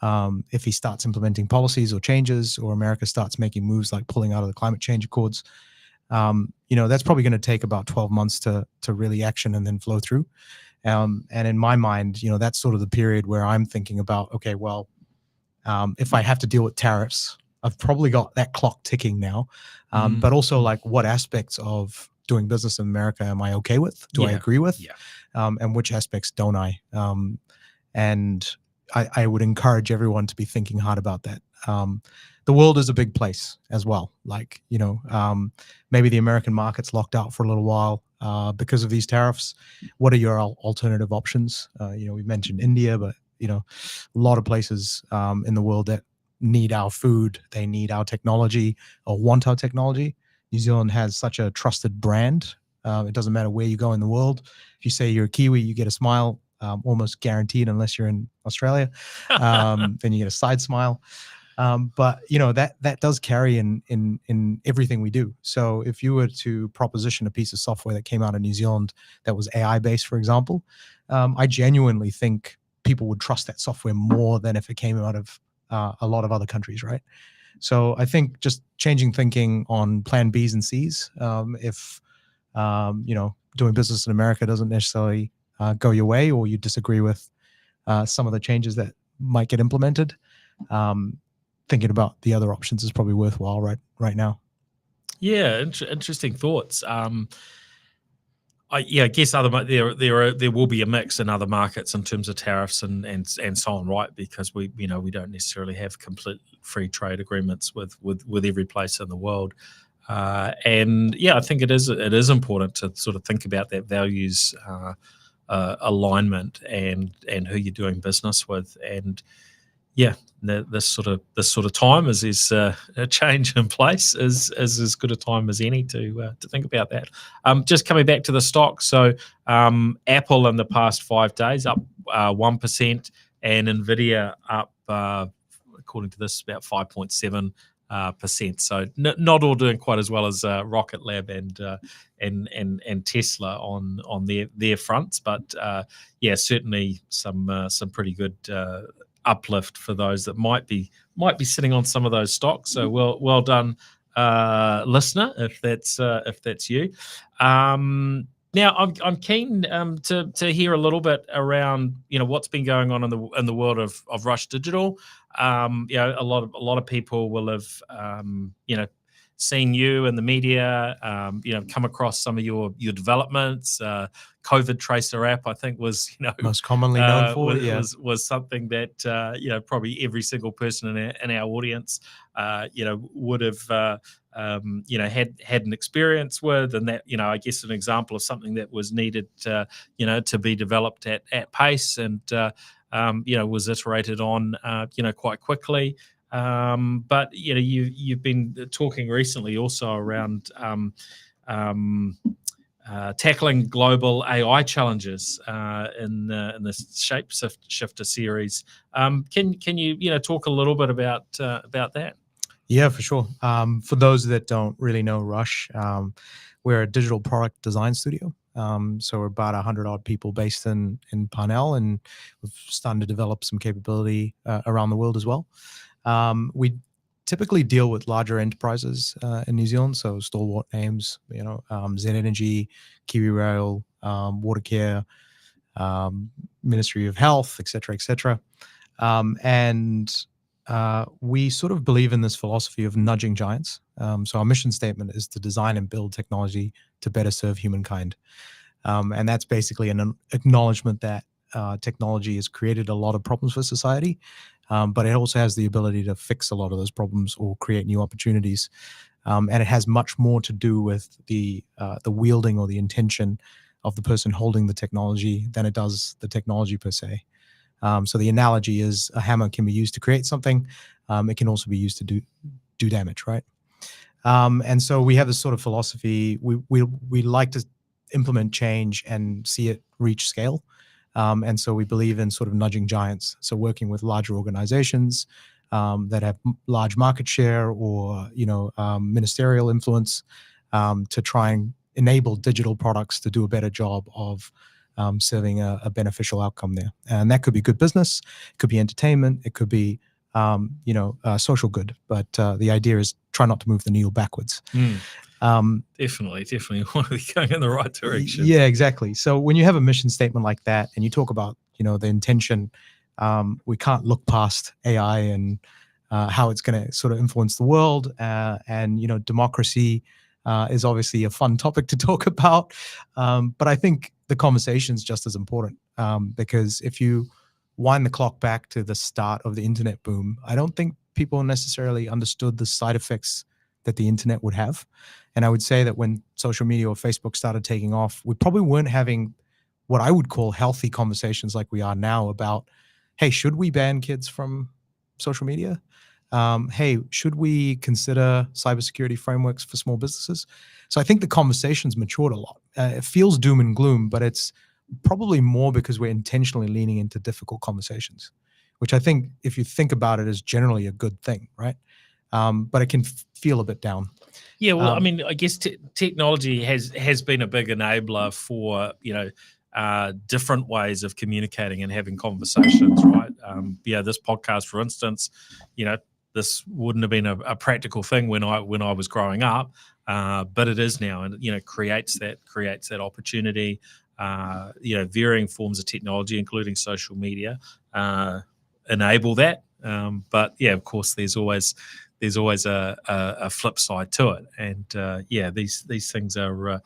if he starts implementing policies or changes, or America starts making moves like pulling out of the climate change accords, that's probably going to take about 12 months to really action and then flow through. And in my mind, that's sort of the period where I'm thinking about, okay, well, if I have to deal with tariffs, I've probably got that clock ticking now. But also, like, what aspects of doing business in America am I okay with? Do I agree with? Yeah. And which aspects don't I? And I would encourage everyone to be thinking hard about that. The world is a big place as well. Like, maybe the American market's locked out for a little while because of these tariffs. What are your alternative options? We mentioned India, but, a lot of places in the world that need our food, they need our technology or want our technology. New Zealand has such a trusted brand. It doesn't matter where you go in the world. If you say you're a Kiwi, you get a smile, almost guaranteed, unless you're in Australia. Then you get a side smile. But that does carry in everything we do. So if you were to proposition a piece of software that came out of New Zealand that was AI based, for example, I genuinely think people would trust that software more than if it came out of a lot of other countries, right? So I think just changing thinking on plan Bs and Cs, if doing business in America doesn't necessarily go your way, or you disagree with some of the changes that might get implemented, thinking about the other options is probably worthwhile right now. Yeah, interesting thoughts. I guess there will be a mix in other markets in terms of tariffs and so on, right? Because we don't necessarily have complete free trade agreements with every place in the world. And I think it is important to sort of think about that values alignment and who you're doing business with. And this sort of time is a change in place is as good a time as any to think about that. Just coming back to the stock, so Apple in the past 5 days up 1%, and Nvidia up, according to this, about 5.7%. So not all doing quite as well as Rocket Lab and Tesla on their fronts, but certainly some pretty good uplift for those that might be sitting on some of those stocks. So well done, listener, if that's you. Now I'm keen to hear a little bit around what's been going on in the world of Rush Digital. A lot of people will have seen you in the media, come across some of your developments. COVID Tracer app, I think, was most commonly known for was something that probably every single person in our audience would have had an experience with, and that I guess an example of something that was needed to be developed at pace and was iterated on quite quickly. But you've been talking recently also around tackling global AI challenges in the Shape Shifter series. Can you talk a little bit about that? Yeah, for sure. For those that don't really know Rush, we're a digital product design studio. So we're about 100 odd people based in Parnell, and we've started to develop some capability around the world as well. We typically deal with larger enterprises in New Zealand, so stalwart names, Zen Energy, Kiwi Rail, Watercare, Ministry of Health, et cetera, and we sort of believe in this philosophy of nudging giants. So our mission statement is to design and build technology to better serve humankind. And that's basically an acknowledgement that technology has created a lot of problems for society, but it also has the ability to fix a lot of those problems or create new opportunities. And it has much more to do with the wielding or the intention of the person holding the technology than it does the technology per se. So the analogy is a hammer can be used to create something. It can also be used to do damage, right? And so we have this sort of philosophy. We like to implement change and see it reach scale. And so we believe in sort of nudging giants. So working with larger organizations that have large market share or ministerial influence to try and enable digital products to do a better job of serving a beneficial outcome there. And that could be good business, it could be entertainment, it could be social good. But the idea is try not to move the needle backwards. Definitely want to be going in the right direction. Yeah, exactly. So when you have a mission statement like that and you talk about, the intention, we can't look past AI and how it's going to sort of influence the world. And democracy is obviously a fun topic to talk about. But I think the conversation is just as important because if you wind the clock back to the start of the internet boom, I don't think people necessarily understood the side effects that the internet would have. And I would say that when social media or Facebook started taking off, we probably weren't having what I would call healthy conversations like we are now about, hey, should we ban kids from social media? Hey, should we consider cybersecurity frameworks for small businesses? So I think the conversation's matured a lot. It feels doom and gloom, but it's probably more because we're intentionally leaning into difficult conversations, which I think, if you think about it, is generally a good thing, right? But it can feel a bit down. Yeah, well, I guess technology has been a big enabler for different ways of communicating and having conversations, right? This podcast, for instance, this wouldn't have been a practical thing when I was growing up, but it is now, and creates that opportunity. Varying forms of technology, including social media, enable that. But yeah, of course, there's always a flip side to it, and these things are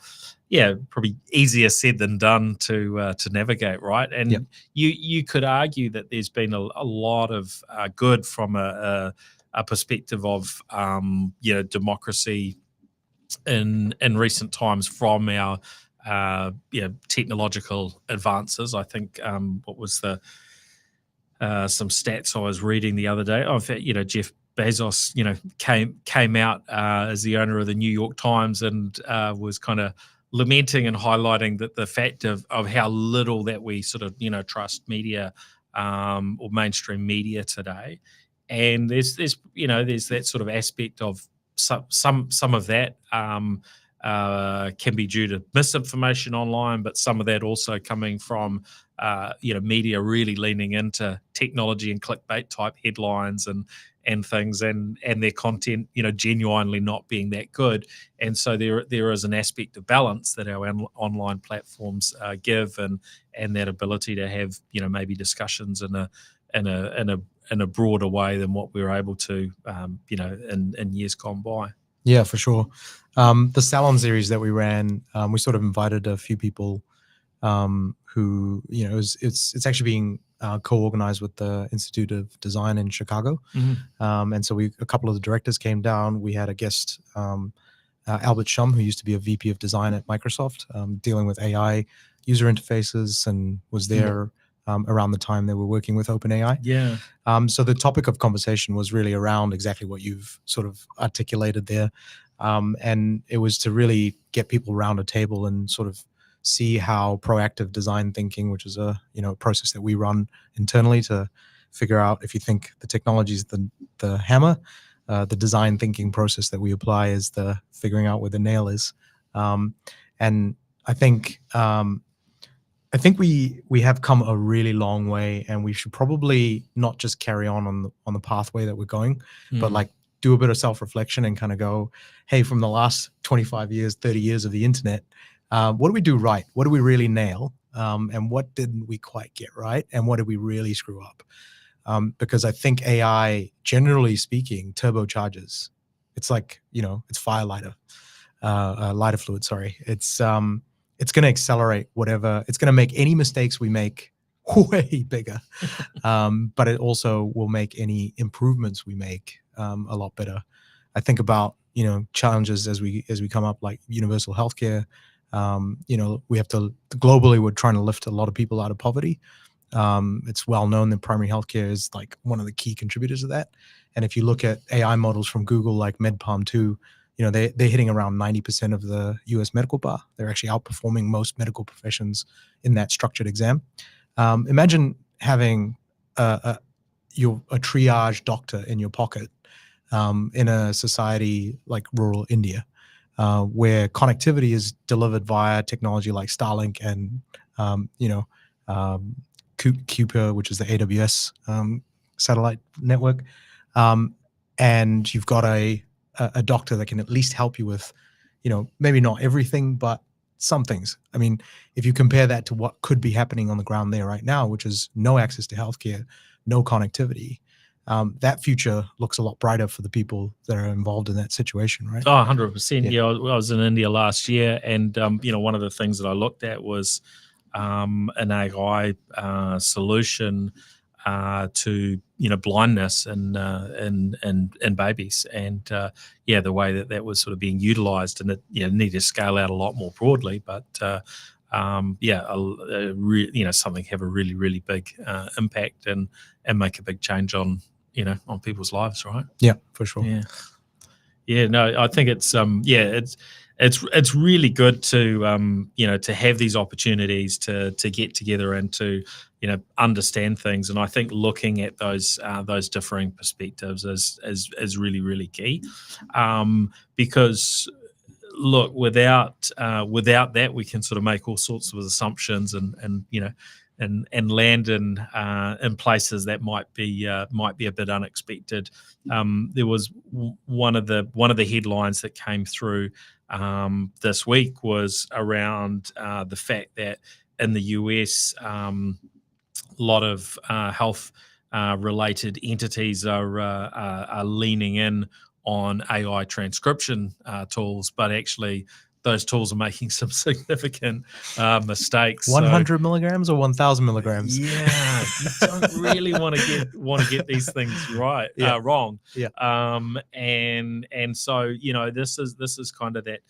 probably easier said than done to navigate, right? And yep. you could argue that there's been a lot of good from a perspective of democracy in recent times from our technological advances. I think what was the some stats I was reading the other day. In fact, Jeff Bezos, came out as the owner of the New York Times and was kind of lamenting and highlighting that the fact of how little that we sort of trust media or mainstream media today. And there's that sort of aspect of some of that can be due to misinformation online, but some of that also coming from media really leaning into technology and clickbait type headlines and things, and their content genuinely not being that good. And so there is an aspect of balance that our online platforms give, and that ability to have maybe discussions in a broader way than what we were able to in years gone by. Yeah, for sure. The Salon series that we ran, we sort of invited a few people who, it's actually being co-organized with the Institute of Design in Chicago. Mm-hmm. And so a couple of the directors came down. We had a guest, Albert Shum, who used to be a VP of design at Microsoft, dealing with AI user interfaces, and was there around the time they were working with OpenAI. Yeah. So the topic of conversation was really around exactly what you've sort of articulated there. And it was to really get people around a table and sort of see how proactive design thinking, which is a process that we run internally to figure out, if you think the technology is the hammer, the design thinking process that we apply is the figuring out where the nail is. And I think we have come a really long way, and we should probably not just carry on the pathway that we're going, but like do a bit of self-reflection and kind of go, hey, from the last 25 years, 30 years of the internet, what do we do right? What do we really nail? And what didn't we quite get right? And what did we really screw up? Because I think AI, generally speaking, turbocharges. It's like, it's lighter fluid, sorry. It's going to accelerate whatever. It's going to make any mistakes we make way bigger. But it also will make any improvements we make a lot better. I think about, challenges as we come up, like universal healthcare. We have to, globally, we're trying to lift a lot of people out of poverty. It's well known that primary healthcare is like one of the key contributors of that. And if you look at AI models from Google, like MedPalm 2, they're hitting around 90% of the US medical bar. They're actually outperforming most medical professions in that structured exam. Imagine having a triage doctor in your pocket in a society like rural India, where connectivity is delivered via technology like Starlink and, Kuiper, which is the AWS satellite network. And you've got a doctor that can at least help you with, maybe not everything, but some things. I mean, if you compare that to what could be happening on the ground there right now, which is no access to healthcare, no connectivity, that future looks a lot brighter for the people that are involved in that situation, right? Oh, 100%. Yeah, I was in India last year, and one of the things that I looked at was an AI solution to blindness in babies, and the way that was sort of being utilized, and it needed to scale out a lot more broadly, but something have a really, really big impact and make a big change on people's lives, right? Yeah, for sure. No, I think it's it's really good to to have these opportunities to get together and to understand things, and I think looking at those differing perspectives is really, really key, because look, without that, we can sort of make all sorts of assumptions and land in places that might be a bit unexpected. There was one of the headlines that came through this week was around the fact that in the US, a lot of health related entities are leaning in on AI transcription tools, but actually those tools are making some significant mistakes. 100 milligrams or 1,000 milligrams? Yeah, you don't really want to get these things right, wrong. Yeah. And so this is kind of that,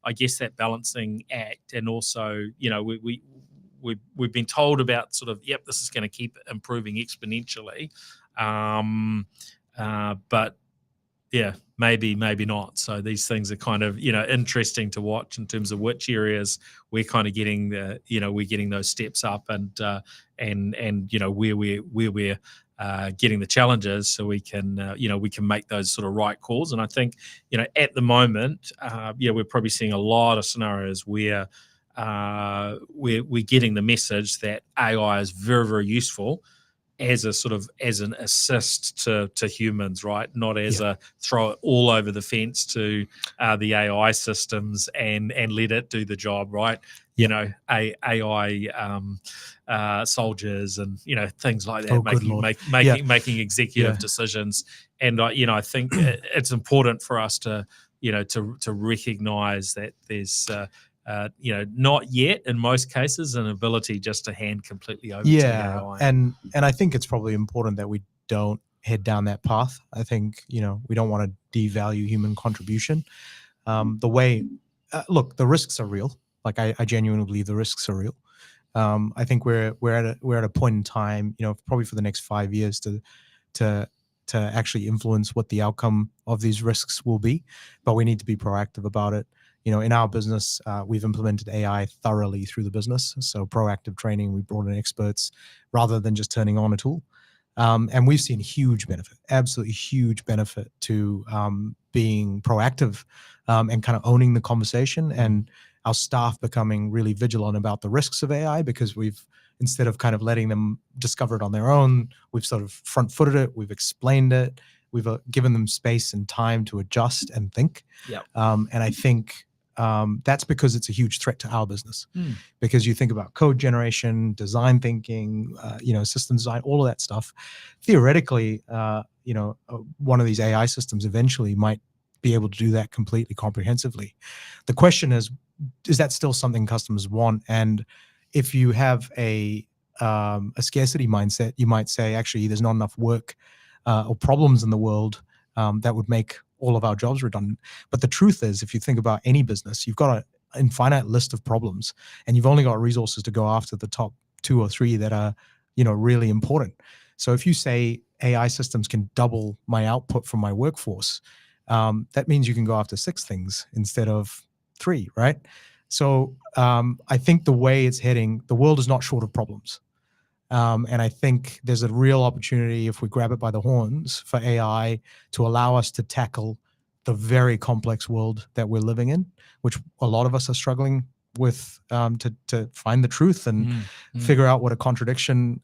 I guess, that balancing act, and also we've been told about sort of, this is going to keep improving exponentially, but maybe not. So these things are kind of interesting to watch in terms of which areas we're kind of getting we're getting those steps up, and where we're getting the challenges, so we can make those sort of right calls. And I think at the moment we're probably seeing a lot of scenarios where we're getting the message that AI is very, very useful as an assist to humans, right? Not as a throw it all over the fence to the AI systems and let it do the job, right? AI soldiers and things like that, making executive decisions. And I think it's important for us to recognize that there's not yet in most cases an ability just to hand completely over to AI. And I think it's probably important that we don't head down that path. I think we don't want to devalue human contribution. Look, the risks are real. Like I genuinely believe the risks are real. I think we're at a point in time, probably for the next 5 years to actually influence what the outcome of these risks will be, but we need to be proactive about it. In our business, we've implemented AI thoroughly through the business. So proactive training, we brought in experts rather than just turning on a tool. And we've seen huge benefit, absolutely huge benefit to being proactive and kind of owning the conversation, and our staff becoming really vigilant about the risks of AI, because instead of kind of letting them discover it on their own, we've sort of front-footed it, we've explained it, We've given them space and time to adjust and think. Yep. And I think that's because it's a huge threat to our business. Mm. Because you think about code generation, design thinking, system design, all of that stuff. Theoretically, one of these AI systems eventually might be able to do that completely comprehensively. The question is that still something customers want? And if you have a scarcity mindset, you might say, actually, there's not enough work or problems in the world that would make all of our jobs redundant. But the truth is, if you think about any business, you've got an infinite list of problems, and you've only got resources to go after the top 2 or 3 that are, really important. So if you say AI systems can double my output from my workforce, that means you can go after 6 things instead of 3, right? So I think the way it's heading, the world is not short of problems. And I think there's a real opportunity, if we grab it by the horns, for AI to allow us to tackle the very complex world that we're living in, which a lot of us are struggling with, to find the truth and figure out what a contradiction,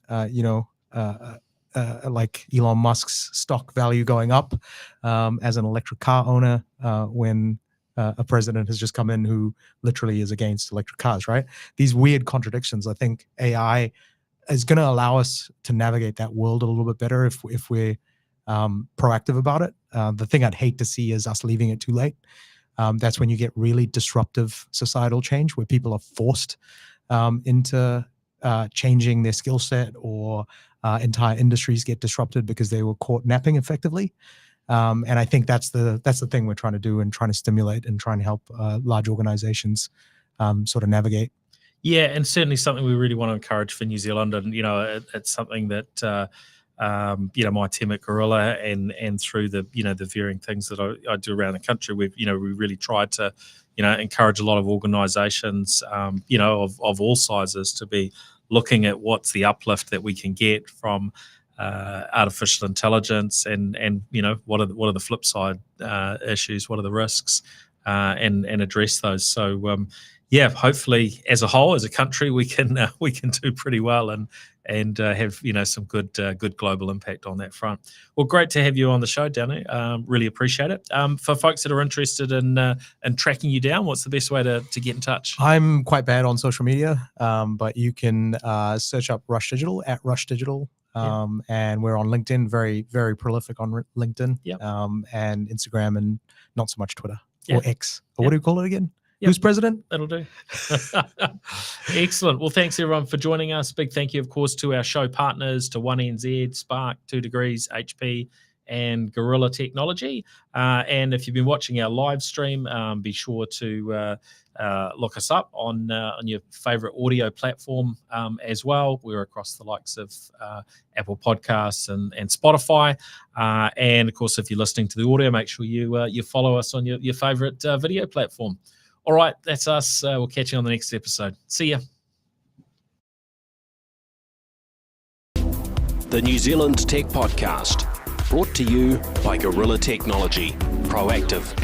like Elon Musk's stock value going up as an electric car owner when a president has just come in who literally is against electric cars, right? These weird contradictions. I think AI is going to allow us to navigate that world a little bit better if we're proactive about it. The thing I'd hate to see is us leaving it too late. That's when you get really disruptive societal change, where people are forced into changing their skill set, or entire industries get disrupted because they were caught napping effectively. And I think that's the thing we're trying to do, and trying to stimulate and trying to help large organizations sort of navigate. Yeah, and certainly something we really want to encourage for New Zealand, and it's something that my team at Gorilla and through the the varying things that I do around the country, we really tried to encourage a lot of organisations of all sizes to be looking at what's the uplift that we can get from artificial intelligence, and what are the flip side issues, what are the risks, and address those. So hopefully as a whole, as a country, we can do pretty well and have some good global impact on that front. Well, great to have you on the show, Danu. Really appreciate it. For folks that are interested in tracking you down, what's the best way to get in touch? I'm quite bad on social media, but you can search up Rush Digital at Rush Digital. And we're on LinkedIn, very, very prolific on LinkedIn, and Instagram, and not so much Twitter or X. Or what do you call it again? Who's president? That'll do. Excellent. Well, thanks everyone for joining us. Big thank you, of course, to our show partners, to 1NZ, Spark, 2 Degrees, HP, and Gorilla Technology. And if you've been watching our live stream, be sure to look us up on your favorite audio platform as well. We're across the likes of Apple Podcasts and Spotify. And of course, if you're listening to the audio, make sure you follow us on your favorite video platform. All right, that's us. We'll catch you on the next episode. See ya. The New Zealand Tech Podcast, brought to you by Gorilla Technology, proactive and